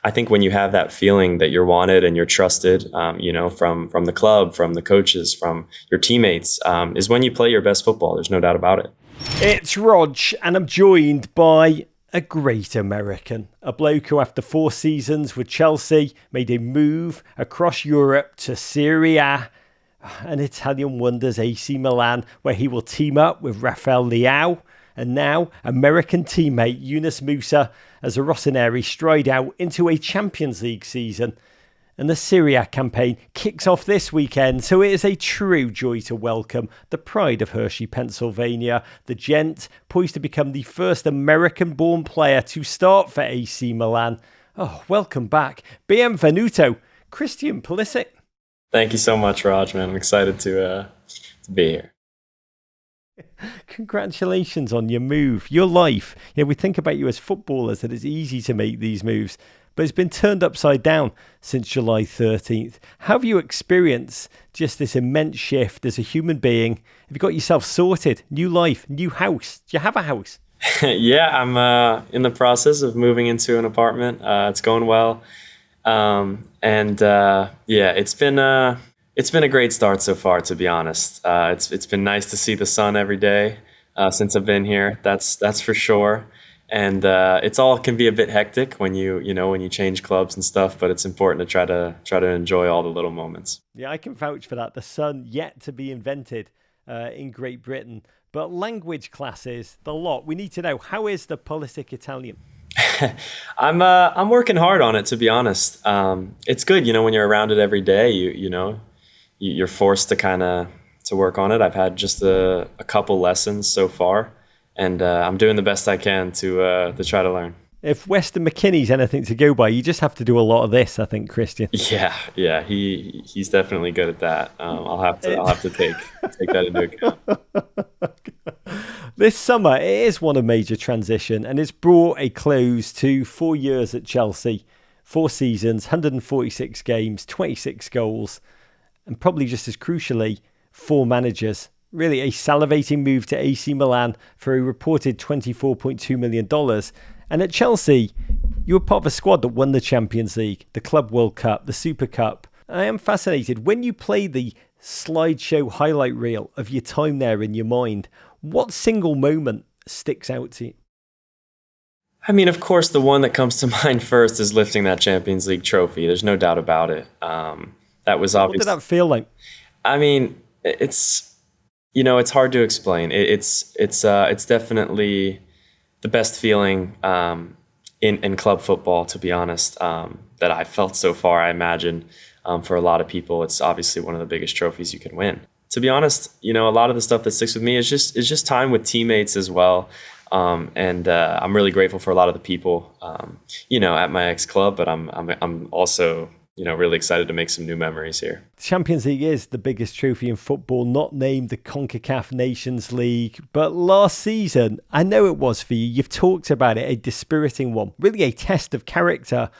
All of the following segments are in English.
I think when you have that feeling that you're wanted and you're trusted, from the club, from the coaches, from your teammates, is when you play your best football. There's no doubt about it. It's Rog, and I'm joined by a great American, a bloke who after 4 seasons with Chelsea made a move across Europe to Serie A and Italian wonders AC Milan, where he will team up with Rafael Leao and now American teammate Yunus Musa as the Rossoneri stride out into a Champions League season. And the Serie A campaign kicks off this weekend, so it is a true joy to welcome the pride of Hershey, Pennsylvania, the gent poised to become the first American-born player to start for AC Milan. Oh, welcome back. Bienvenuto, Christian Pulisic. Thank you so much, Raj, man. I'm excited to be here. Congratulations on your move, your life. We think about you as footballers, that it's easy to make these moves, but it's been turned upside down since July 13th. How have you experienced just this immense shift as a human being? Have you got yourself sorted? New life, new house? Do you have a house? Yeah, I'm in the process of moving into an apartment. It's going well. It's been a great start so far, to be honest. It's been nice to see the sun every day since I've been here. That's for sure. And it's all can be a bit hectic when you change clubs and stuff, but it's important to try to enjoy all the little moments. Yeah, I can vouch for that. The sun yet to be invented in Great Britain, but language classes, the lot. We need to know, how is the Pulisic Italian? I'm working hard on it, to be honest. It's good, when you're around it every day. You're forced to work on it. I've had just a couple lessons so far, and I'm doing the best I can to try to learn. If Weston McKennie's anything to go by, you just have to do a lot of this, I think, Christian. Yeah, he's definitely good at that. I'll have to take that into account. This summer, it is one of major transition, and it's brought a close to 4 years at Chelsea. 4 seasons, 146 games, 26 goals, and probably just as crucially, 4 managers. Really a salivating move to AC Milan for a reported $24.2 million. And at Chelsea, you were part of a squad that won the Champions League, the Club World Cup, the Super Cup. I am fascinated. When you play the slideshow highlight reel of your time there in your mind, what single moment sticks out to you? I mean, of course, the one that comes to mind first is lifting that Champions League trophy. There's no doubt about it. That was obvious. What did that feel like? I mean, it's hard to explain. It's definitely the best feeling in club football, to be honest, that I've felt so far. I imagine for a lot of people, it's obviously one of the biggest trophies you can win. To be honest, a lot of the stuff that sticks with me is just time with teammates as well. And I'm really grateful for a lot of the people, at my ex-club, but I'm also really excited to make some new memories here. Champions League is the biggest trophy in football, not named the CONCACAF Nations League. But last season, I know it was for you. You've talked about it, a dispiriting one, really a test of character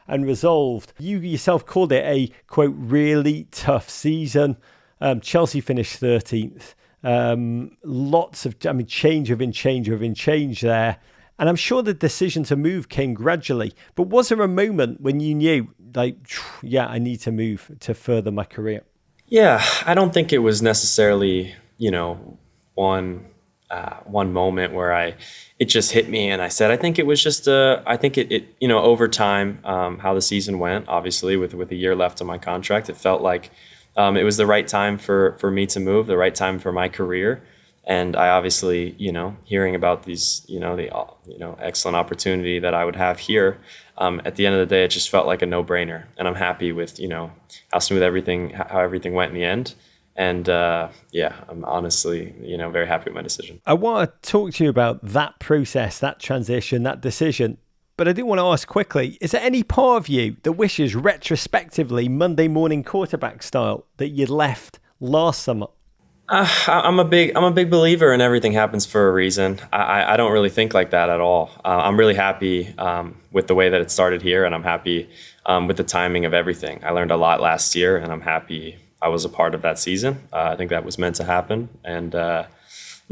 and resolve. You yourself called it a, quote, really tough season. Chelsea finished 13th. Lots of, change within change there. And I'm sure the decision to move came gradually. But was there a moment when you knew, I need to move to further my career? Yeah, I don't think it was necessarily, one moment where it just hit me and I said, I think it was just, over time, how the season went, obviously with a year left on my contract, it felt like it was the right time for me to move, the right time for my career. And I obviously, hearing about these, the excellent opportunity that I would have here, at the end of the day, it just felt like a no-brainer. And I'm happy with, how smooth how everything went in the end. And I'm honestly, very happy with my decision. I want to talk to you about that process, that transition, that decision. But I do want to ask quickly, is there any part of you that wishes retrospectively Monday morning quarterback style that you'd left last summer? I'm a big believer in everything happens for a reason. I don't really think like that at all. I'm really happy with the way that it started here, and I'm happy with the timing of everything. I learned a lot last year, and I'm happy I was a part of that season. I think that was meant to happen, and no,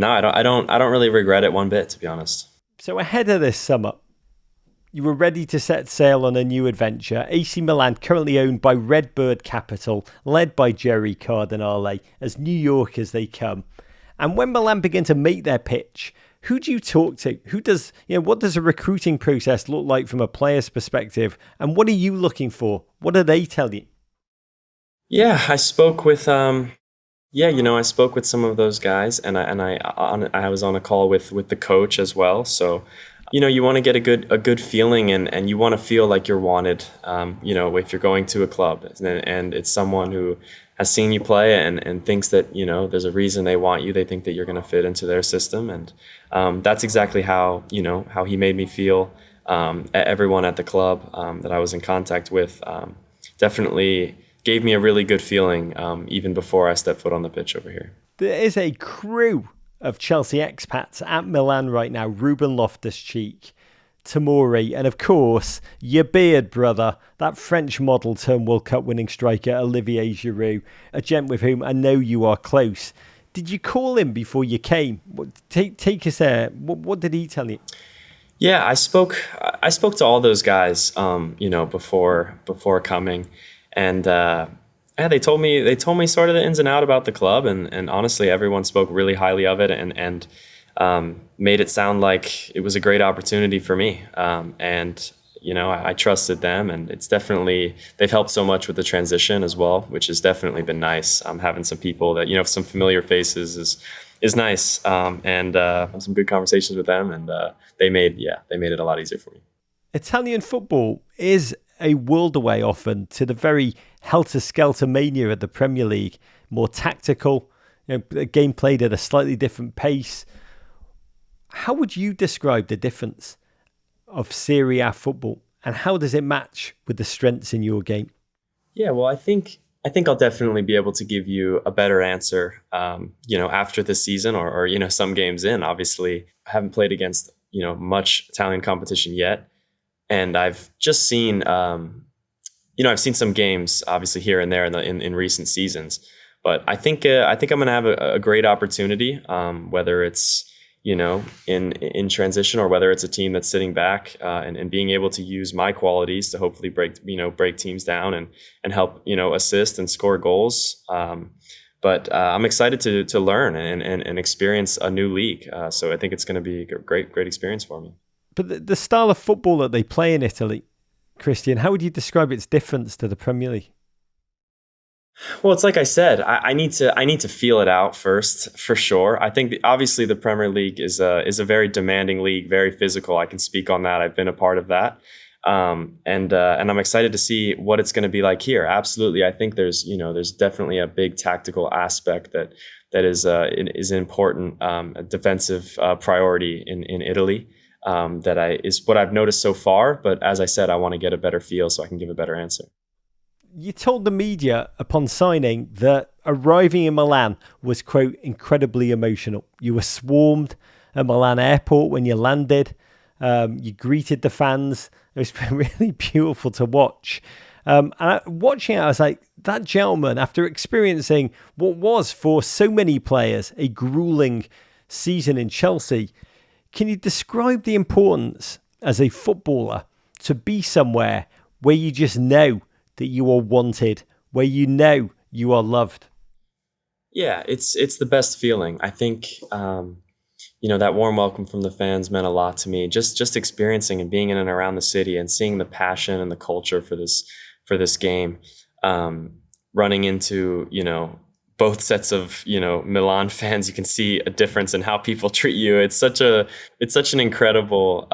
I don't really regret it one bit, to be honest. So ahead of this summer, You were ready to set sail on a new adventure. AC Milan, currently owned by Redbird Capital, led by Jerry Cardinale, as New York as they come. And when Milan begin to make their pitch, who do you talk to? What does a recruiting process look like from a player's perspective? And what are you looking for? What do they tell you? Yeah, I spoke with I spoke with some of those guys, and I was on a call with the coach as well. So, you want to get a good feeling, and you want to feel like you're wanted. If you're going to a club, and it's someone who has seen you play and thinks that there's a reason they want you. They think that you're going to fit into their system, and that's exactly how he made me feel. Everyone at the club that I was in contact with definitely gave me a really good feeling even before I stepped foot on the pitch over here. There is a crew of Chelsea expats at Milan right now. Ruben Loftus-Cheek, Tamori, and of course, your beard brother, that French model turned World Cup winning striker, Olivier Giroud, a gent with whom I know you are close. Did you call him before you came? Take us there. What did he tell you? Yeah, I spoke to all those guys, before coming, and yeah, they told me sort of the ins and out about the club, and honestly, everyone spoke really highly of it, and made it sound like it was a great opportunity for me. And I trusted them, and they've helped so much with the transition as well, which has definitely been nice. Having some people that some familiar faces is nice, and some good conversations with them, and they made it a lot easier for me. Italian football is a world away often to the very helter-skelter mania of the Premier League. More tactical, a game played at a slightly different pace. How would you describe the difference of Serie A football, and how does it match with the strengths in your game? Yeah, well, I think I'll definitely be able to give you a better answer, after this season or some games in. Obviously, I haven't played against much Italian competition yet, and I've just seen I've seen some games obviously here and there in recent seasons, but I think I'm going to have a great opportunity, whether it's in transition or whether it's a team that's sitting back, and being able to use my qualities to hopefully break teams down and help assist and score goals. But I'm excited to learn and experience a new league. So I think it's going to be a great experience for me. But the style of football that they play in Italy, Christian, how would you describe its difference to the Premier League? Well, it's like I said, I need to feel it out first, for sure. I think obviously the Premier League is a very demanding league, very physical. I can speak on that. I've been a part of that, and I'm excited to see what it's going to be like here. Absolutely, I think there's definitely a big tactical aspect that is an important a defensive priority in Italy. Is what I've noticed so far. But as I said, I want to get a better feel so I can give a better answer. You told the media upon signing that arriving in Milan was, quote, incredibly emotional. You were swarmed at Milan airport when you landed. You greeted the fans. It was really beautiful to watch. Watching it, I was like, that gentleman, after experiencing what was for so many players a grueling season in Chelsea, can you describe the importance as a footballer to be somewhere where you just know that you are wanted, where you know you are loved? Yeah, it's the best feeling. I think that warm welcome from the fans meant a lot to me. Just experiencing and being in and around the city and seeing the passion and the culture for this game. Running into both sets of Milan fans, you can see a difference in how people treat you. It's such an incredible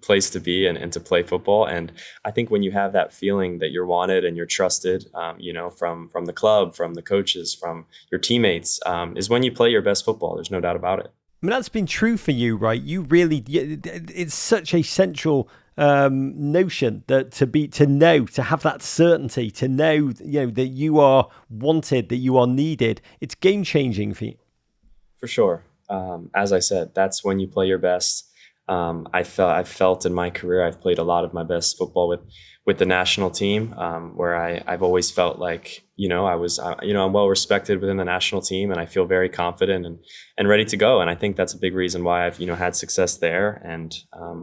place to be and to play football. And I think when you have that feeling that you're wanted and you're trusted, from the club, from the coaches, from your teammates, is when you play your best football. There's no doubt about it. I mean, that's been true for you, right? You really, it's such a central notion that to have that certainty, to know, that you are wanted, that you are needed. It's game changing for you. For sure. As I said, that's when you play your best. I've felt in my career, I've played a lot of my best football with with the national team, where I've always felt like, I'm well respected within the national team, and I feel very confident and ready to go. And I think that's a big reason why I've, had success there. And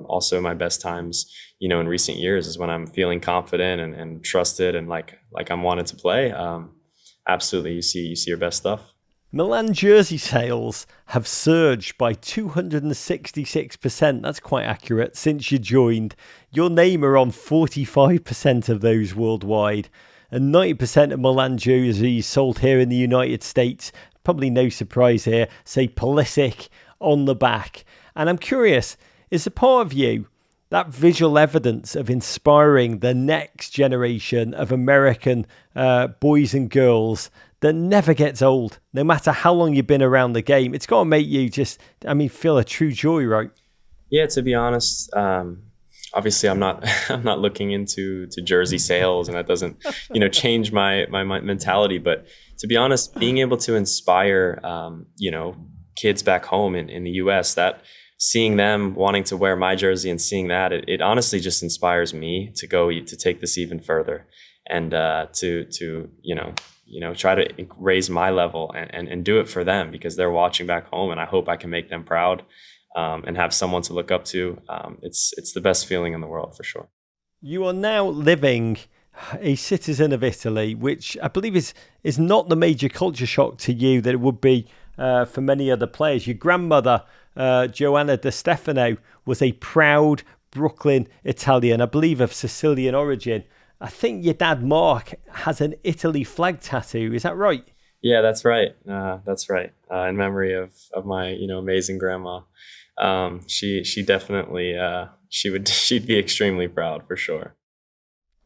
also my best times, in recent years is when I'm feeling confident and trusted and like I'm wanted to play. Absolutely. You see your best stuff. Milan jersey sales have surged by 266%. That's quite accurate since you joined. Your name are on 45% of those worldwide. And 90% of Milan jerseys sold here in the United States, probably no surprise here, say Pulisic on the back. And I'm curious, is a part of you that visual evidence of inspiring the next generation of American boys and girls that never gets old, no matter how long you've been around the game? It's got to make you feel a true joy, right? Yeah, to be honest, obviously I'm not I'm not looking into jersey sales, and that doesn't change my mentality. But to be honest, being able to inspire kids back home in the U.S., that seeing them wanting to wear my jersey and seeing that, it honestly just inspires me to take this even further, and to try to raise my level and do it for them, because they're watching back home, and I hope I can make them proud, and have someone to look up to. It's the best feeling in the world, for sure. You are now living a citizen of Italy, which I believe is not the major culture shock to you that it would be for many other players. Your grandmother, Joanna Di Stefano, was a proud Brooklyn Italian, I believe of Sicilian origin. I think your dad, Mark, has an Italy flag tattoo. Is that right? Yeah, that's right. That's right. In memory of my amazing grandma. She definitely she'd be extremely proud, for sure.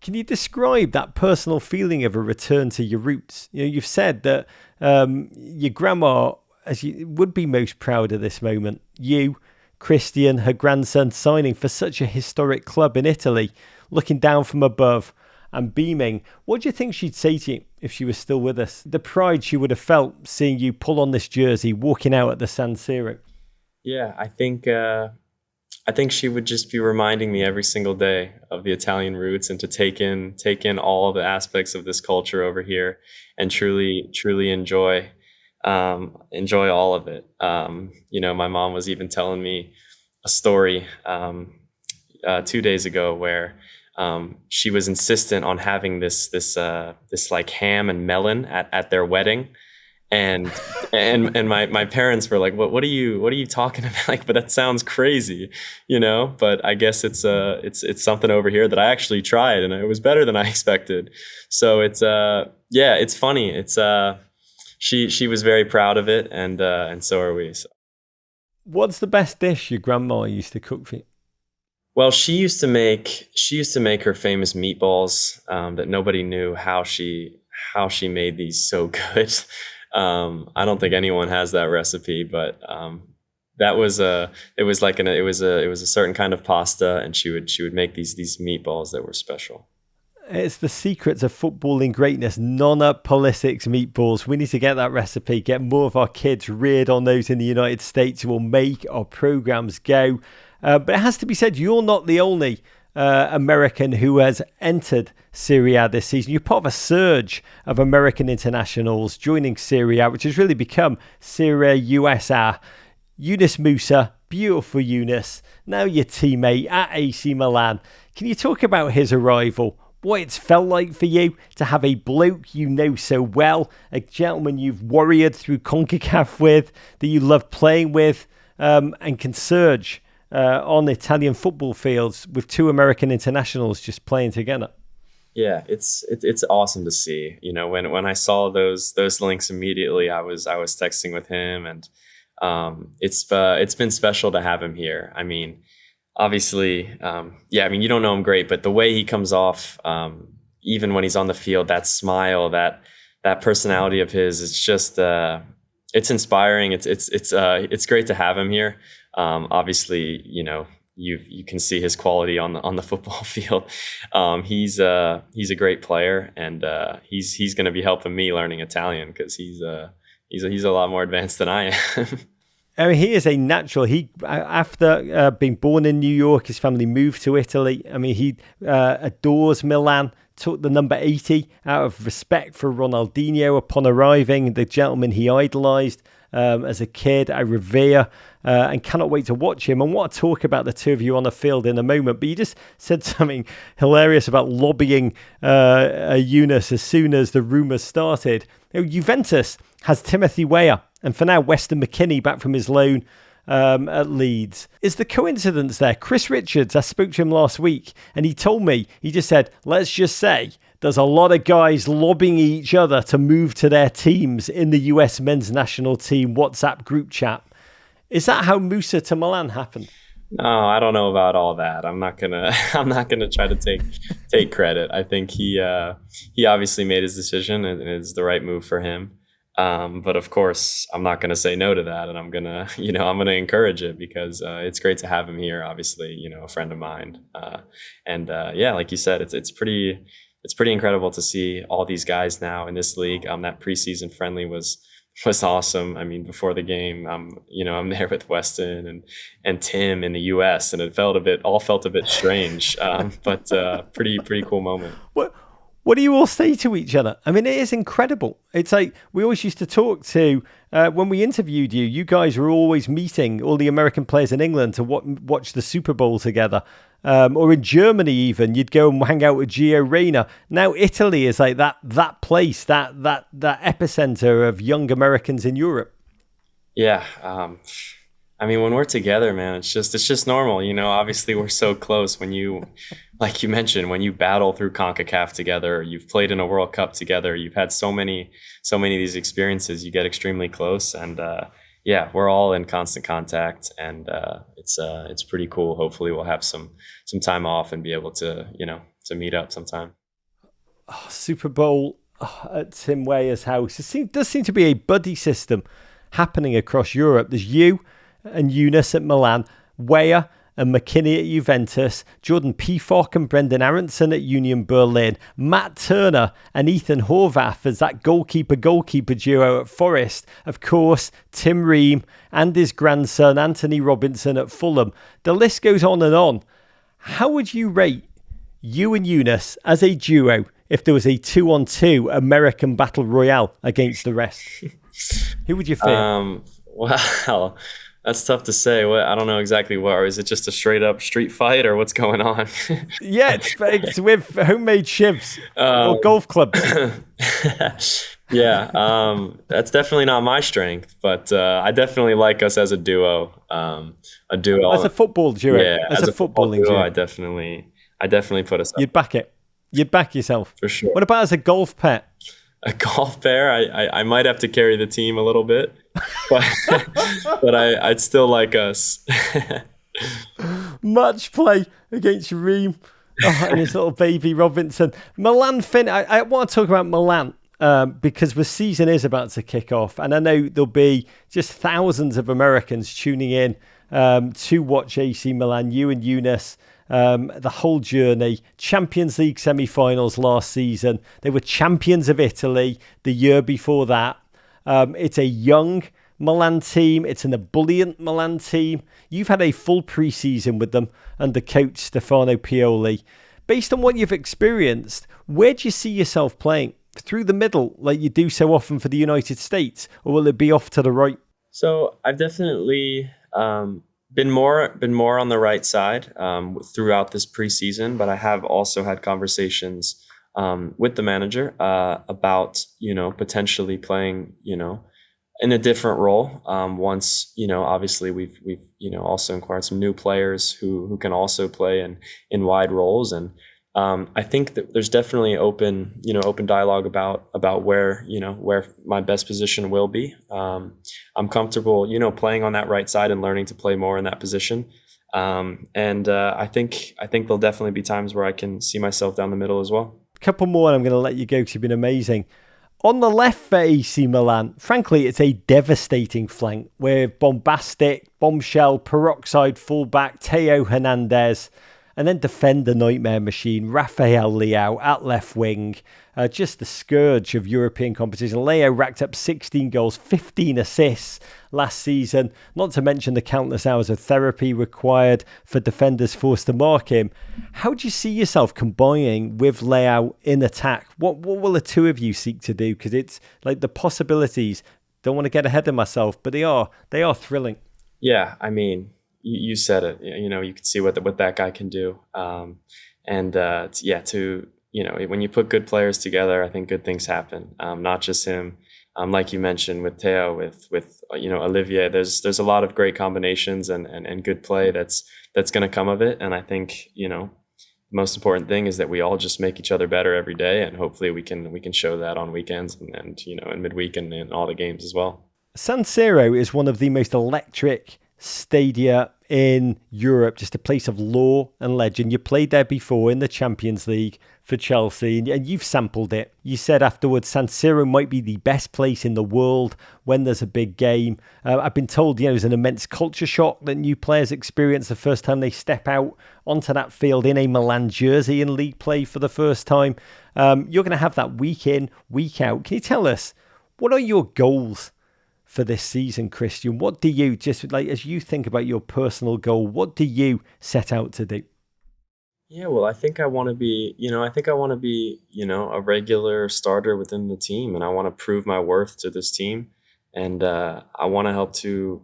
Can you describe that personal feeling of a return to your roots? You've said that your grandma, as you would be most proud of this moment, you, Christian, her grandson, signing for such a historic club in Italy, looking down from above and beaming. What do you think she'd say to you if she was still with us? The pride she would have felt seeing you pull on this jersey, walking out at the San Siro. Yeah, I think she would just be reminding me every single day of the Italian roots, and to take in all the aspects of this culture over here, and truly enjoy all of it. My mom was even telling me a story 2 days ago, where she was insistent on having this like ham and melon at their wedding. And my parents were like, what are you talking about? Like, but that sounds crazy, But I guess it's something over here that I actually tried, and it was better than I expected. So it's funny. She was very proud of it, and so are we. So. What's the best dish your grandma used to cook for you? Well, she used to make her famous meatballs, that nobody knew how she made these so good. I don't think anyone has that recipe, but it was a certain kind of pasta, and she would make these meatballs that were special. It's the secrets of footballing greatness. Nonna Pulisic's meatballs. We need to get that recipe, get more of our kids reared on those in the United States. Will make our programs go. But it has to be said, you're not the only American who has entered Serie A this season. You're part of a surge of American internationals joining Serie A, which has really become Serie USA. Yunus Musa, beautiful Yunus, now your teammate at AC Milan. Can you talk about his arrival? What it's felt like for you to have a bloke you know so well, a gentleman you've warriored through CONCACAF with, that you love playing with, and can surge on Italian football fields with two American internationals just playing together. Yeah, it's awesome to see. When I saw those links immediately, I was texting with him, and it's been special to have him here. I mean, obviously, you don't know him great, but the way he comes off, even when he's on the field, that smile, that personality of his, it's just it's inspiring. It's great to have him here. Obviously, you can see his quality on the football field. He's a great player, and he's going to be helping me learning Italian, because he's a lot more advanced than I am. I mean, he is a natural. He, after being born in New York, his family moved to Italy. I mean, he adores Milan. Took the number 80 out of respect for Ronaldinho upon arriving, the gentleman he idolised as a kid. I revere and cannot wait to watch him. And want to talk about the two of you on the field in a moment. But you just said something hilarious about lobbying Yunus as soon as the rumours started. Juventus has Timothy Weah, and for now, Weston McKennie back from his loan at Leeds. Is the coincidence there? Chris Richards, I spoke to him last week, and he told me, he just said, let's just say there's a lot of guys lobbying each other to move to their teams in the US men's national team WhatsApp group chat. Is that how Musa to Milan happened? No, I don't know about all that. I'm not gonna try to take credit. I think he obviously made his decision, and it's the right move for him. But of course, I'm not going to say no to that, and I'm gonna encourage it because it's great to have him here. Obviously, a friend of mine, and like you said, it's pretty incredible to see all these guys now in this league. That preseason friendly was awesome. I mean, before the game, I'm there with Weston and Tim in the U.S., and it all felt a bit strange, but pretty cool moment. What do you all say to each other? I mean, it is incredible. It's like we always used to talk to, when we interviewed you, you guys were always meeting all the American players in England to watch the Super Bowl together. Or in Germany even, you'd go and hang out with Gio Reyna. Now Italy is like that place, that epicenter of young Americans in Europe. Yeah. I mean, when we're together, man, it's just normal. Obviously we're so close when like you mentioned, when you battle through CONCACAF together, you've played in a World Cup together, you've had so many of these experiences, you get extremely close. And we're all in constant contact, and it's pretty cool. Hopefully we'll have some time off and be able to, to meet up sometime. Super Bowl at Tim Weah's house. Does seem to be a buddy system happening across Europe. There's you and Yunus at Milan, Weah and McKennie at Juventus, Jordan Pefok and Brendan Aronson at Union Berlin, Matt Turner and Ethan Horvath as that goalkeeper duo at Forest. Of course, Tim Ream and his grandson Anthony Robinson at Fulham. The list goes on and on. How would you rate you and Yunus as a duo if there was a 2-on-2 American battle royale against the rest? Who would you fear? Well, that's tough to say. I don't know exactly what. Or is it just a straight up street fight, or what's going on? Yeah, it's with homemade shivs or golf clubs. Yeah, that's definitely not my strength, but I definitely like us as a duo. As a football duo. Yeah, as a footballing duo. I definitely put us up. You'd back it. You'd back yourself. For sure. What about as a golf pet? A golf pair, I might have to carry the team a little bit, but I'd still like us. Match play against Ream and his little baby Robinson. Milan I want to talk about Milan because the season is about to kick off, and I know there'll be just thousands of Americans tuning in to watch AC Milan. You and Yunus. The whole journey, Champions League semi-finals last season. They were champions of Italy the year before that. It's a young Milan team. It's an ebullient Milan team. You've had a full pre-season with them under coach Stefano Pioli. Based on what you've experienced, where do you see yourself playing? Through the middle, like you do so often for the United States, or will it be off to the right? So I've definitely been more on the right side throughout this preseason, but I have also had conversations with the manager about potentially playing in a different role. Once obviously we've also acquired some new players who can also play in wide roles, and I think that there's definitely open dialogue about where my best position will be. I'm comfortable, playing on that right side and learning to play more in that position. And I think there'll definitely be times where I can see myself down the middle as well. A couple more and I'm going to let you go because you've been amazing. On the left for AC Milan, frankly, it's a devastating flank with bombastic, bombshell, peroxide fullback Theo Hernandez. And then defender nightmare machine, Rafael Leao at left wing, just the scourge of European competition. Leao racked up 16 goals, 15 assists last season, not to mention the countless hours of therapy required for defenders forced to mark him. How do you see yourself combining with Leao in attack? What will the two of you seek to do? Because it's like the possibilities, don't want to get ahead of myself, but they are thrilling. Yeah, I mean, you said it. You know, you can see what that guy can do. When you put good players together, I think good things happen. Not just him, like you mentioned with Theo, with Olivier. There's a lot of great combinations and good play that's going to come of it. And I think the most important thing is that we all just make each other better every day, and hopefully we can show that on weekends and in midweek and in all the games as well. San Siro is one of the most electric stadia in Europe, just a place of lore and legend. You played there before in the Champions League for Chelsea, and you've sampled it. You said afterwards San Siro might be the best place in the world when there's a big game. I've been told there's an immense culture shock that new players experience the first time they step out onto that field in a Milan jersey in league play for the first time. You're going to have that week in, week out. Can you tell us, what are your goals for this season, Christian? What do you, just like as you think about your personal goal, what do you set out to do? Yeah, well, I think I want to be, a regular starter within the team, and I want to prove my worth to this team, and I want to help to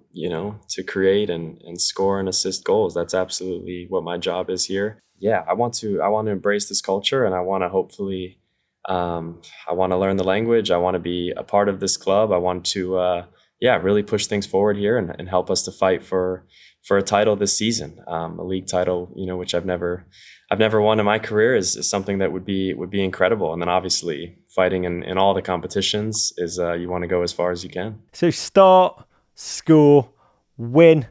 create and score and assist goals. That's absolutely what my job is here. Yeah, I want to embrace this culture, and I want to hopefully, I want to learn the language. I want to be a part of this club. I want to, really push things forward here and help us to fight for a title this season, a league title, which I've never won in my career is something that would be incredible. And then obviously fighting in all the competitions is you want to go as far as you can. So start, score, win,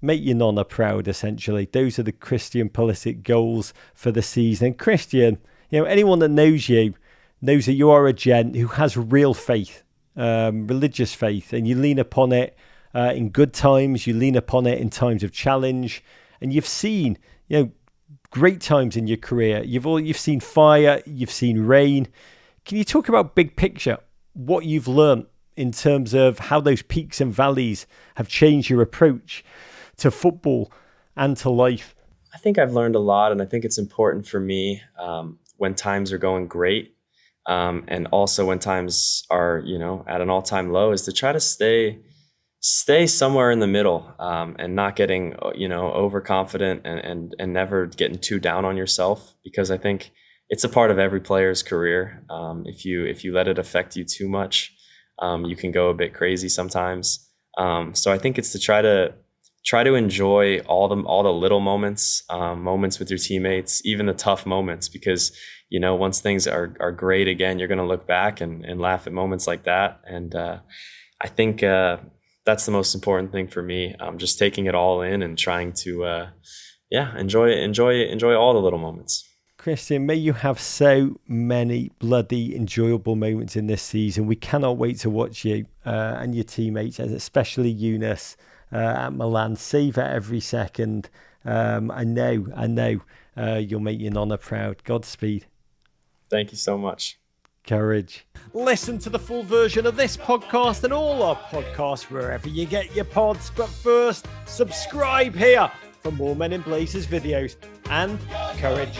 make your nonna proud, essentially. Those are the Christian Pulisic goals for the season. And Christian, anyone that knows you knows that you are a gent who has real faith, religious faith, and you lean upon it in good times, you lean upon it in times of challenge, and you've seen, great times in your career. You've seen fire, you've seen rain. Can you talk about big picture, what you've learned in terms of how those peaks and valleys have changed your approach to football and to life? I think I've learned a lot, and I think it's important for me when times are going great, and also when times are at an all-time low, is to try to stay somewhere in the middle, and not getting overconfident and never getting too down on yourself, because I think it's a part of every player's career. If you let it affect you too much, you can go a bit crazy sometimes. So I think it's to try to enjoy all the little moments with your teammates, even the tough moments, because once things are great again, you're going to look back and laugh at moments like that. And I think that's the most important thing for me. Just taking it all in and trying to enjoy all the little moments. Christian, may you have so many bloody enjoyable moments in this season. We cannot wait to watch you and your teammates, and especially Eunice at Milan. Savour every second. I know you'll make your nonna proud. Godspeed. Thank you so much. Courage. Listen to the full version of this podcast and all our podcasts wherever you get your pods. But first, subscribe here for more Men in Blazers videos. And courage.